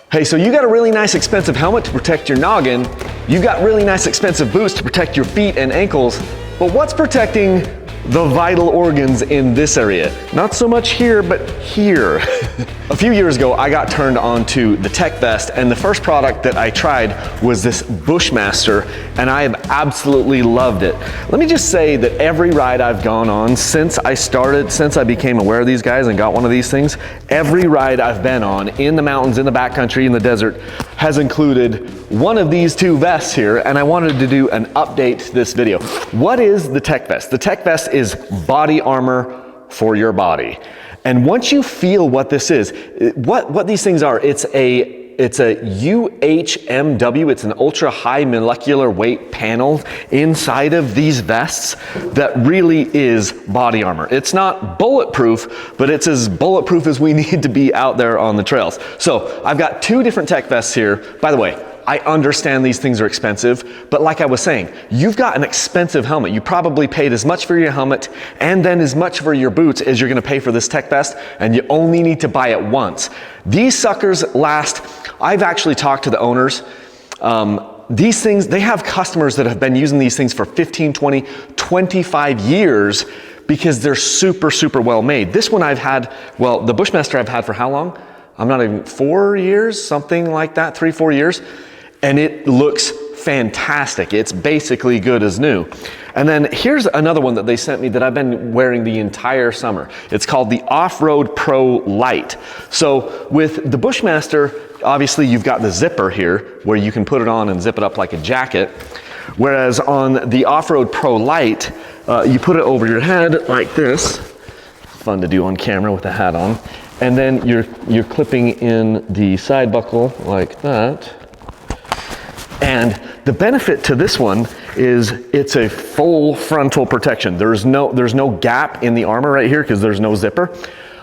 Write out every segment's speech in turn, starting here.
Hey, so you got a really nice expensive helmet to protect your noggin, you got really nice expensive boots to protect your feet and ankles, but what's protecting the vital organs in this area? Not so much here, but here. A few years ago, I got turned on to the TekVest, and the first product that I tried was this Bushmaster, and I have absolutely loved it. Let me just say that every ride I've gone on since I became aware of these guys and got one of these things, every ride I've been on in the mountains, in the backcountry, in the desert, has included one of these two vests here, and I wanted to do an update to this video. What is the TekVest? The TekVest is body armor for your body. And once you feel what this is, what these things are, it's a UHMW, it's an ultra high molecular weight panel inside of these vests that really is body armor. It's not bulletproof, but it's as bulletproof as we need to be out there on the trails. So I've got two different TekVests here. By the way, I understand these things are expensive, but like I was saying, you've got an expensive helmet. You probably paid as much for your helmet and then as much for your boots as you're gonna pay for this TekVest, and you only need to buy it once. These suckers last, I've actually talked to the owners. These things, they have customers that have been using these things for 15, 20, 25 years because they're super, super well made. This one I've had, well, the Bushmaster I've had for how long? I'm not even 4 years, something like that, 3, 4 years. And it looks fantastic. It's basically good as new. And then here's another one that they sent me that I've been wearing the entire summer. It's called the OffRoad Pro Lite. So with the Bushmaster, obviously you've got the zipper here where you can put it on and zip it up like a jacket. Whereas on the OffRoad Pro Lite, you put it over your head like this. Fun to do on camera with the hat on. And then you're clipping in the side buckle like that. And the benefit to this one is it's a full frontal protection. There's no gap in the armor right here because there's no zipper.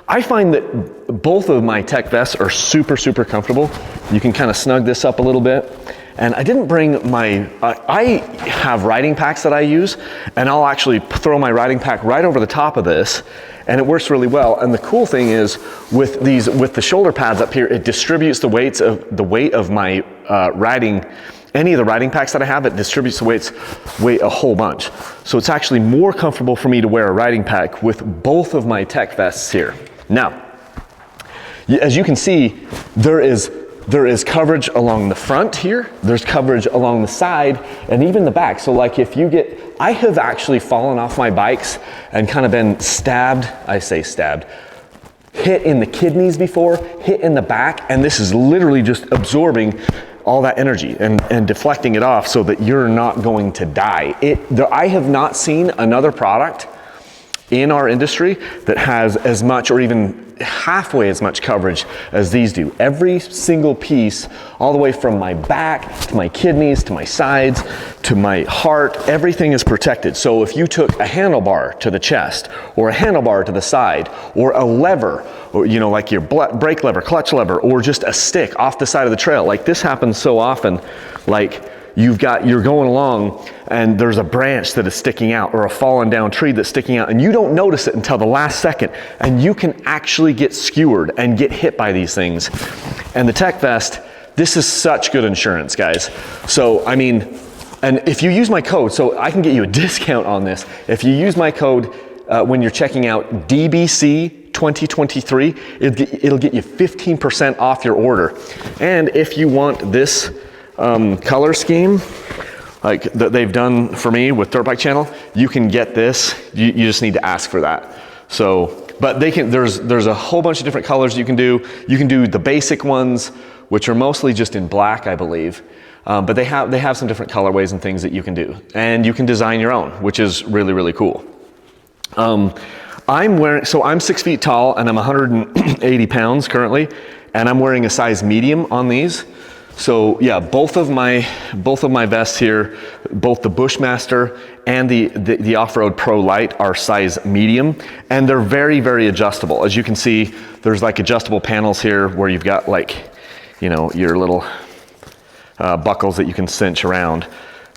I find that both of my TekVests are super, super comfortable. You can kind of snug this up a little bit. And I didn't bring my, I have riding packs that I use, and I'll actually throw my riding pack right over the top of this, and it works really well. And the cool thing is with the shoulder pads up here, it distributes the weight of my any of the riding packs that I have, it distributes the weight a whole bunch. So it's actually more comfortable for me to wear a riding pack with both of my TekVests here. Now, as you can see, there is coverage along the front here, there's coverage along the side, and even the back. So like I have actually fallen off my bikes and kind of been hit in the kidneys before, hit in the back, and this is literally just absorbing all that energy and deflecting it off so that you're not going to die. I have not seen another product in our industry that has as much or even halfway as much coverage as these do. Every single piece, all the way from my back to my kidneys to my sides to my heart, everything is protected. So if you took a handlebar to the chest or a handlebar to the side or a lever, or like your brake lever, clutch lever, or just a stick off the side of the trail, like this happens so often, like you're going along and there's a branch that is sticking out or a fallen down tree that's sticking out and you don't notice it until the last second, and you can actually get skewered and get hit by these things. And the TekVest, this is such good insurance, guys. So, I mean, and if you use my code, so I can get you a discount on this. If you use my code when you're checking out DBC 2023, it'll get you 15% off your order. And if you want this color scheme like that they've done for me with Dirt Bike Channel, you can get this. You just need to ask for that. So, but there's a whole bunch of different colors you can do. You can do the basic ones, which are mostly just in black, I believe. But they have some different colorways and things that you can do, and you can design your own, which is really, really cool. I'm 6 feet tall and I'm 180 pounds currently, and I'm wearing a size medium on these. So yeah, both of my vests here, both the Bushmaster and the OffRoad Pro Lite are size medium, and they're very, very adjustable. As you can see, there's like adjustable panels here where you've got like, your little buckles that you can cinch around.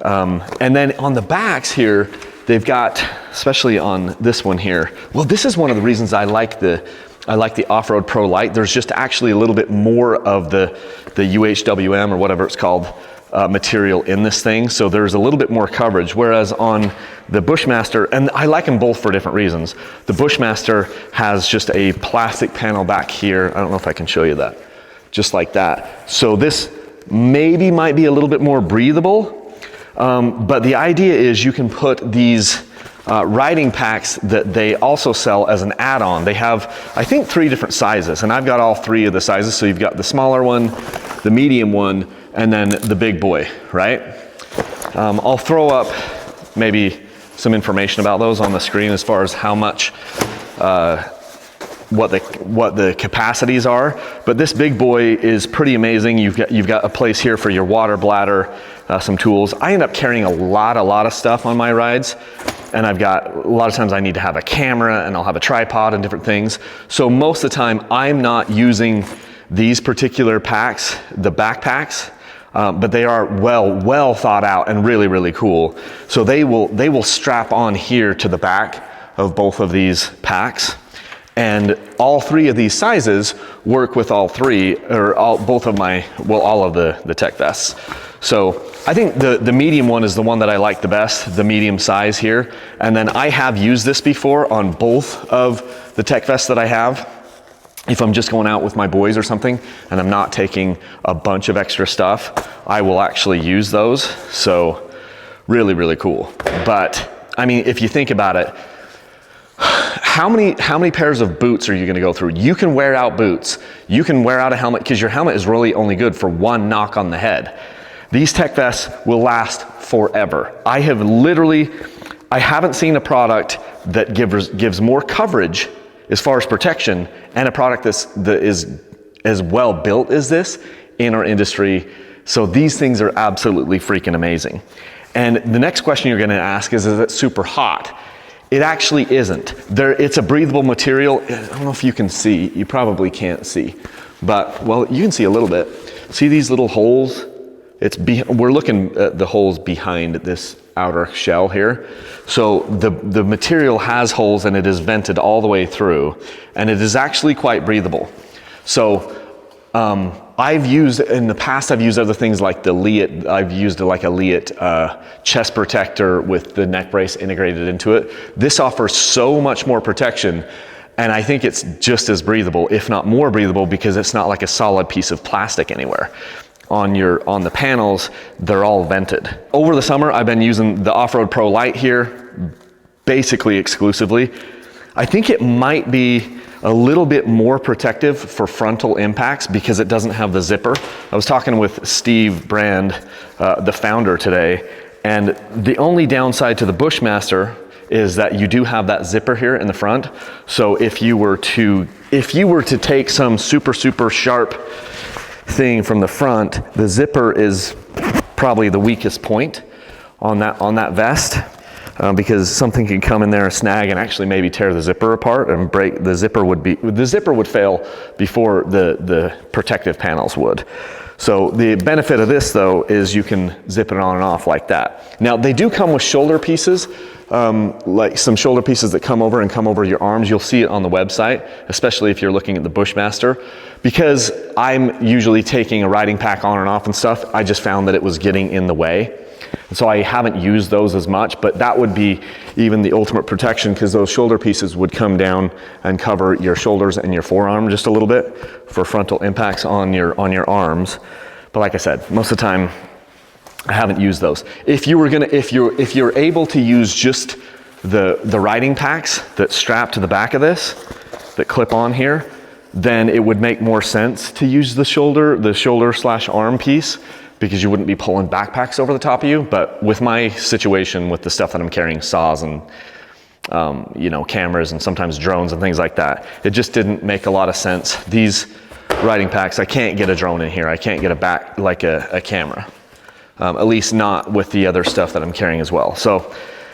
And then on the backs here, they've got, especially on this one here, well, this is one of the reasons I like the I like the OffRoad Pro Lite. There's just actually a little bit more of the UHWM or whatever it's called material in this thing. So there's a little bit more coverage. Whereas on the Bushmaster, and I like them both for different reasons. The Bushmaster has just a plastic panel back here. I don't know if I can show you that. Just like that. So this maybe might be a little bit more breathable. But the idea is you can put these riding packs that they also sell as an add-on. They have, I think, 3 different sizes, and I've got all 3 of the sizes. So you've got the smaller one, the medium one, and then the big boy, right? I'll throw up maybe some information about those on the screen as far as how much, what the capacities are. But this big boy is pretty amazing. You've got a place here for your water bladder, some tools. I end up carrying a lot of stuff on my rides. And I've got, a lot of times I need to have a camera and I'll have a tripod and different things. So most of the time I'm not using these particular packs, the backpacks, but they are well thought out and really cool. So they will strap on here to the back of both of these packs. And all 3 of these sizes work with all 3, or all of the TekVests. So I think the medium one is the one that I like the best, the medium size here. And then I have used this before on both of the TekVests that I have. If I'm just going out with my boys or something and I'm not taking a bunch of extra stuff, I will actually use those. So really cool. But I mean, if you think about it, how many pairs of boots are you gonna go through? You can wear out boots. You can wear out a helmet because your helmet is really only good for 1 knock on the head. These TekVests will last forever. I haven't seen a product that gives more coverage as far as protection and a product that is as well built as this in our industry. So these things are absolutely freaking amazing. And the next question you're gonna ask is it super hot? It actually isn't. It's a breathable material. I don't know if you can see, you probably can't see, but well, you can see a little bit. See these little holes? We're looking at the holes behind this outer shell here. So the material has holes and it is vented all the way through, and it is actually quite breathable. So in the past I've used other things like the Leat. I've used like a Leat chest protector with the neck brace integrated into it. This offers so much more protection, and I think it's just as breathable, if not more breathable, because it's not like a solid piece of plastic anywhere. On the panels, they're all vented. Over the summer, I've been using the OffRoad Pro Lite here, basically exclusively. I think it might be a little bit more protective for frontal impacts because it doesn't have the zipper. I was talking with Steve Brand, the founder, today, and the only downside to the Bushmaster is that you do have that zipper here in the front. So if you were to take some super sharp thing from the front, the zipper is probably the weakest point on that vest, because something can come in there, snag, and actually maybe tear the zipper apart and break. The zipper would fail before the protective panels would. So the benefit of this though is you can zip it on and off like that. Now they do come with shoulder pieces, like some shoulder pieces that come over your arms. You'll see it on the website, especially if you're looking at the Bushmaster. Because I'm usually taking a riding pack on and off and stuff, I just found that it was getting in the way. And so I haven't used those as much, but that would be even the ultimate protection, because those shoulder pieces would come down and cover your shoulders and your forearm just a little bit for frontal impacts on your arms. But like I said, most of the time I haven't used those. If you're able to use just the riding packs that strap to the back of this, that clip on here, then it would make more sense to use the shoulder/arm piece, because you wouldn't be pulling backpacks over the top of you. But with my situation, with the stuff that I'm carrying, saws and cameras and sometimes drones and things like that, it just didn't make a lot of sense. These riding packs, I can't get a drone in here. I can't get a camera, at least not with the other stuff that I'm carrying as well. So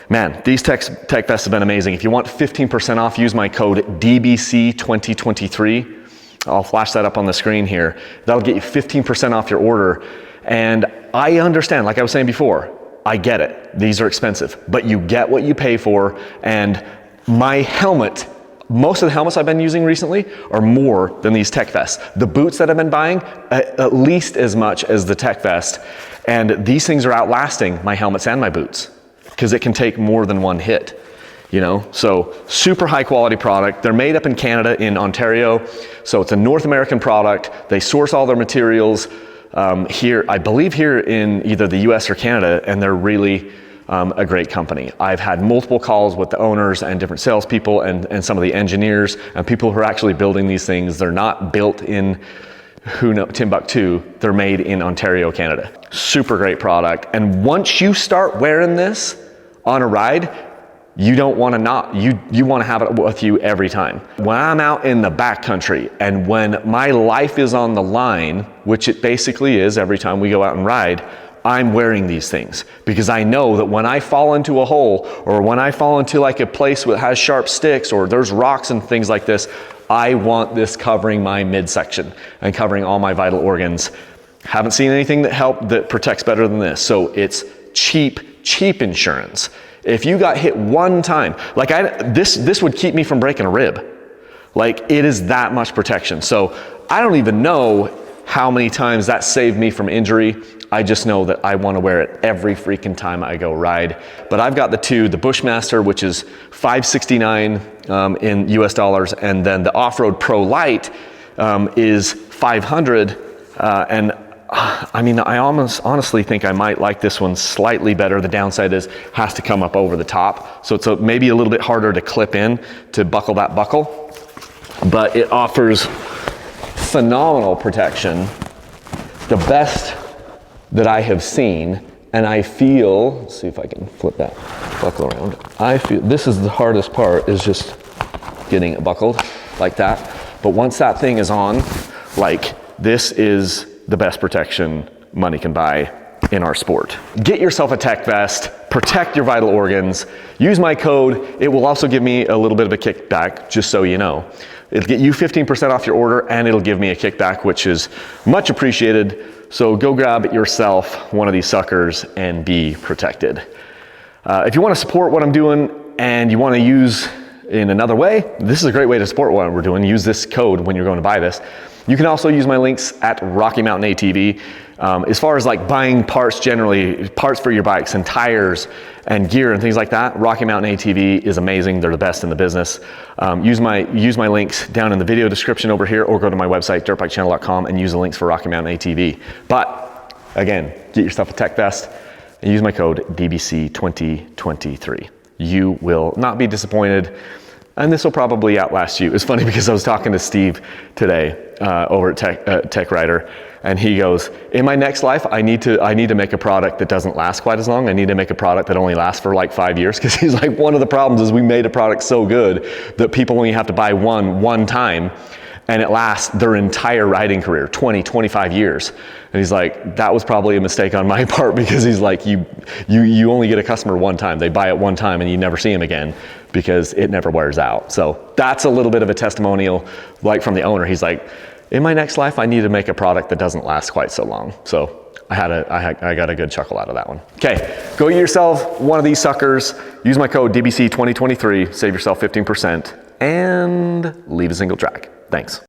man, these TekVests have been amazing. If you want 15% off, use my code DBC2023. I'll flash that up on the screen here. That'll get you 15% off your order. And I understand, like I was saying before, I get it. These are expensive, but you get what you pay for. And my helmet most of the helmets I've been using recently are more than these TekVests. The boots that I've been buying, at least as much as the TekVest. And these things are outlasting my helmets and my boots because it can take more than one hit. You know, so super high quality product. They're made up in Canada, in Ontario. So it's a North American product. They source all their materials here, I believe here in either the US or Canada, and they're really a great company. I've had multiple calls with the owners and different salespeople and some of the engineers and people who are actually building these things. They're not built in Timbuktu, they're made in Ontario, Canada. Super great product. And once you start wearing this on a ride, you don't want to not, you want to have it with you every time. When I'm out in the backcountry and when my life is on the line, which it basically is every time we go out and ride, I'm wearing these things because I know that when I fall into a hole or when I fall into like a place that has sharp sticks or there's rocks and things like this, I want this covering my midsection and covering all my vital organs. Haven't seen anything that protects better than this. So it's cheap insurance. If you got hit one time, like this would keep me from breaking a rib. Like it is that much protection. So I don't even know how many times that saved me from injury. I just know that I want to wear it every freaking time I go ride. But I've got the Bushmaster, which is $569 in US dollars, and then the OffRoad Pro Lite is $500. And I mean, I honestly think I might like this one slightly better. The downside is has to come up over the top. So it's maybe a little bit harder to clip in to buckle that buckle, but it offers phenomenal protection. The best that I have seen, and I feel, let's see if I can flip that buckle around. I feel this is the hardest part, is just getting it buckled like that. But once that thing is on, like this is the best protection money can buy in our sport. Get yourself a TekVest, protect your vital organs, use my code. It will also give me a little bit of a kickback, just so you know. It'll get you 15% off your order and it'll give me a kickback, which is much appreciated. So go grab yourself one of these suckers and be protected. If you want to support what I'm doing and you want to use in another way, this is a great way to support what we're doing. Use this code when you're going to buy this. You can also use my links at Rocky Mountain ATV. As far as like buying parts generally, parts for your bikes and tires and gear and things like that, Rocky Mountain ATV is amazing. They're the best in the business. Use my links down in the video description over here, or go to my website, dirtbikechannel.com, and use the links for Rocky Mountain ATV. But again, get yourself a TekVest and use my code DBC2023. You will not be disappointed. And this will probably outlast you. It's funny because I was talking to Steve today over at Tech Rider, and he goes, in my next life, I need to make a product that doesn't last quite as long. I need to make a product that only lasts for like 5 years, because he's like, one of the problems is we made a product so good that people only have to buy one time, and it lasts their entire riding career, 20, 25 years. And he's like, that was probably a mistake on my part, because he's like, you only get a customer one time. They buy it one time and you never see them again, because it never wears out. So that's a little bit of a testimonial, like from the owner. He's like, in my next life, I need to make a product that doesn't last quite so long. So I got a good chuckle out of that one. Okay, go get yourself one of these suckers. Use my code DBC2023, save yourself 15%, and leave a single track. Thanks.